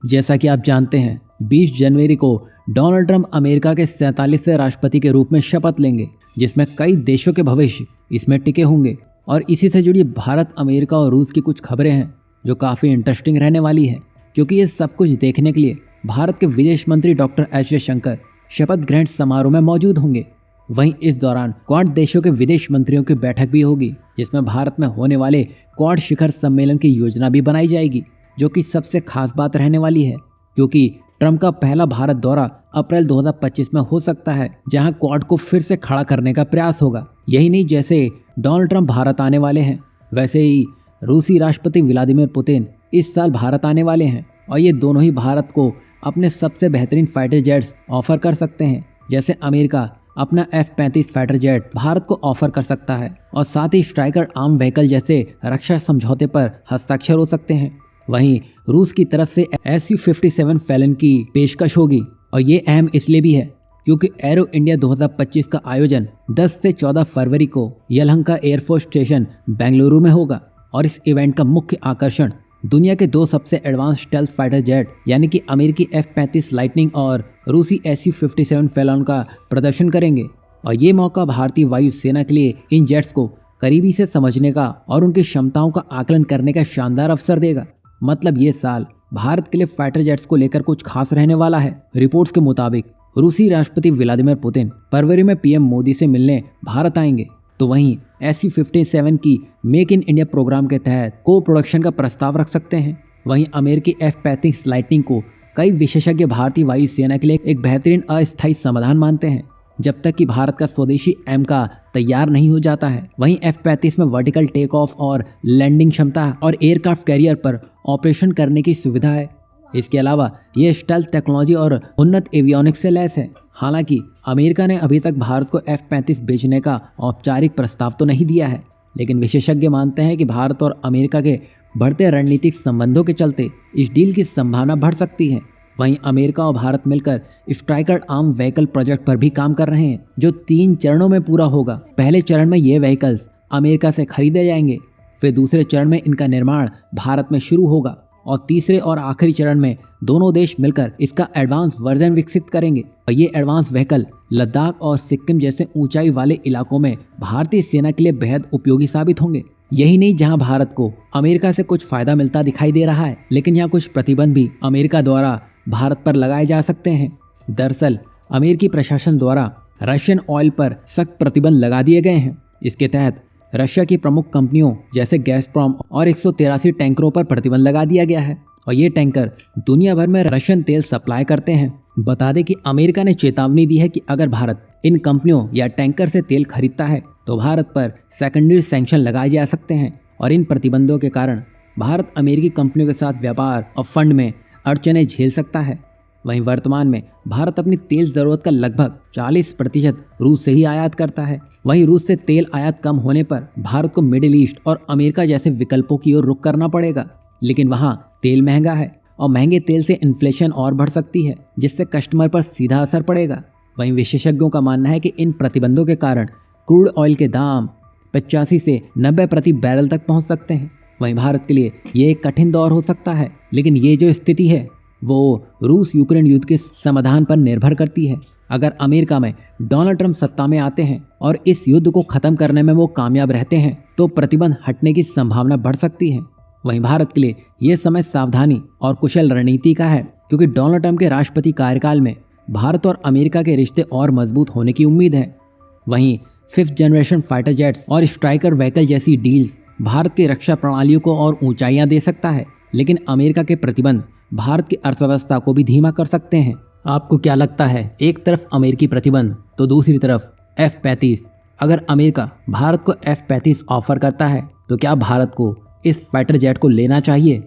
जैसा कि आप जानते हैं 20 जनवरी को डोनाल्ड ट्रंप अमेरिका के 47वें राष्ट्रपति के रूप में शपथ लेंगे, जिसमें कई देशों के भविष्य इसमें टिके होंगे। और इसी से जुड़ी भारत, अमेरिका और रूस की कुछ खबरें हैं जो काफ़ी इंटरेस्टिंग रहने वाली है, क्योंकि ये सब कुछ देखने के लिए भारत के विदेश मंत्री डॉक्टर एस जयशंकर शपथ ग्रहण समारोह में मौजूद होंगे। वहीं इस दौरान क्वाड देशों के विदेश मंत्रियों की बैठक भी होगी, जिसमें भारत में होने वाले क्वाड शिखर सम्मेलन की योजना भी बनाई जाएगी, जो कि सबसे खास बात रहने वाली है, क्योंकि ट्रंप का पहला भारत दौरा अप्रैल 2025 में हो सकता है, जहां क्वाड को फिर से खड़ा करने का प्रयास होगा। यही नहीं, जैसे डोनाल्ड ट्रंप भारत आने वाले हैं, वैसे ही रूसी राष्ट्रपति व्लादिमीर पुतिन इस साल भारत आने वाले हैं, और ये दोनों ही भारत को अपने सबसे बेहतरीन फाइटर जेट्स ऑफर कर सकते हैं। जैसे अमेरिका अपना F-35 फाइटर जेट भारत को ऑफर कर सकता है, और साथ ही स्ट्राइकर आर्म व्हीकल जैसे रक्षा समझौते पर हस्ताक्षर हो सकते हैं। वहीं रूस की तरफ से Su-57 फैलन की पेशकश होगी, और ये अहम इसलिए भी है क्योंकि एरो इंडिया 2025 का आयोजन 10 से 14 फरवरी को यलहंका एयरफोर्स स्टेशन बेंगलुरु में होगा। और इस इवेंट का मुख्य आकर्षण दुनिया के दो सबसे एडवांस स्टेल्थ फाइटर जेट यानी कि अमेरिकी F-35 लाइटनिंग और रूसी Su-57 फैलन का प्रदर्शन करेंगे। और ये मौका भारतीय वायुसेना के लिए इन जेट्स को करीबी से समझने का और उनकी क्षमताओं का आकलन करने का शानदार अवसर देगा। मतलब ये साल भारत के लिए फाइटर जेट्स को लेकर कुछ खास रहने वाला है। रिपोर्ट्स के मुताबिक रूसी राष्ट्रपति व्लादिमीर पुतिन फरवरी में पीएम मोदी से मिलने भारत आएंगे, तो वहीं Su-57 की मेक इन इंडिया प्रोग्राम के तहत को प्रोडक्शन का प्रस्ताव रख सकते हैं। वहीं अमेरिकी F-35 लाइटनिंग को कई विशेषज्ञ भारतीय वायुसेना के लिए एक बेहतरीन अस्थायी समाधान मानते हैं, जब तक कि भारत का स्वदेशी एमका तैयार नहीं हो जाता है। वहीं F-35 में वर्टिकल टेक ऑफ और लैंडिंग क्षमता और एयरक्राफ्ट कैरियर पर ऑपरेशन करने की सुविधा है। इसके अलावा ये स्टेल्थ टेक्नोलॉजी और उन्नत एवियोनिक्स से लैस है। हालांकि अमेरिका ने अभी तक भारत को F-35 बेचने का औपचारिक प्रस्ताव तो नहीं दिया है, लेकिन विशेषज्ञ मानते हैं कि भारत और अमेरिका के बढ़ते रणनीतिक संबंधों के चलते इस डील की संभावना बढ़ सकती है। वहीं अमेरिका और भारत मिलकर स्ट्राइकर आर्म व्हीकल प्रोजेक्ट पर भी काम कर रहे हैं, जो 3 चरणों में पूरा होगा। पहले चरण में ये व्हीकल्स अमेरिका से खरीदे जाएंगे, फिर दूसरे चरण में इनका निर्माण भारत में शुरू होगा, और तीसरे और आखिरी चरण में दोनों देश मिलकर इसका एडवांस वर्जन विकसित करेंगे। और ये एडवांस व्हीकल लद्दाख और सिक्किम जैसे ऊंचाई वाले इलाकों में भारतीय सेना के लिए बेहद उपयोगी साबित होंगे। यही नहीं, जहां भारत को अमेरिका से कुछ फायदा मिलता दिखाई दे रहा है, लेकिन यहाँ कुछ प्रतिबंध भी अमेरिका द्वारा भारत पर लगाए जा सकते हैं। दरअसल अमेरिकी प्रशासन द्वारा रशियन ऑयल पर सख्त प्रतिबंध लगा दिए गए हैं। इसके तहत रशिया की प्रमुख कंपनियों जैसे गैसप्रॉम और 183 टैंकरों पर प्रतिबंध लगा दिया गया है, और ये टैंकर दुनिया भर में रशियन तेल सप्लाई करते हैं। बता दें कि अमेरिका ने चेतावनी दी है कि अगर भारत इन कंपनियों या टैंकर से तेल खरीदता है तो भारत पर सेकेंडरी सैंक्शन लगाए जा सकते हैं। और इन प्रतिबंधों के कारण भारत अमेरिकी कंपनियों के साथ व्यापार और फंड में अड़चनें झेल सकता है। वहीं वर्तमान में भारत अपनी तेल ज़रूरत का लगभग 40% रूस से ही आयात करता है। वहीं रूस से तेल आयात कम होने पर भारत को मिडिल ईस्ट और अमेरिका जैसे विकल्पों की ओर रुख करना पड़ेगा, लेकिन वहाँ तेल महंगा है, और महंगे तेल से इन्फ्लेशन और बढ़ सकती है, जिससे कस्टमर पर सीधा असर पड़ेगा। वहीं विशेषज्ञों का मानना है कि इन प्रतिबंधों के कारण क्रूड ऑयल के दाम 85 से 90 प्रति बैरल तक पहुँच सकते हैं। वहीं भारत के लिए ये एक कठिन दौर हो सकता है, लेकिन ये जो स्थिति है वो रूस यूक्रेन युद्ध के समाधान पर निर्भर करती है। अगर अमेरिका में डोनाल्ड ट्रंप सत्ता में आते हैं और इस युद्ध को खत्म करने में वो कामयाब रहते हैं, तो प्रतिबंध हटने की संभावना बढ़ सकती है। वहीं भारत के लिए ये समय सावधानी और कुशल रणनीति का है, क्योंकि डोनाल्ड ट्रंप के राष्ट्रपति कार्यकाल में भारत और अमेरिका के रिश्ते और मजबूत होने की उम्मीद है। वहीं 5th जनरेशन फाइटर जेट्स और स्ट्राइकर व्हीकल जैसी डील्स भारत की रक्षा प्रणालियों को और ऊंचाइयां दे सकता है, लेकिन अमेरिका के प्रतिबंध भारत की अर्थव्यवस्था को भी धीमा कर सकते हैं। आपको क्या लगता है, एक तरफ अमेरिकी प्रतिबंध तो दूसरी तरफ F-35, अगर अमेरिका भारत को F-35 ऑफर करता है तो क्या भारत को इस फाइटर जेट को लेना चाहिए?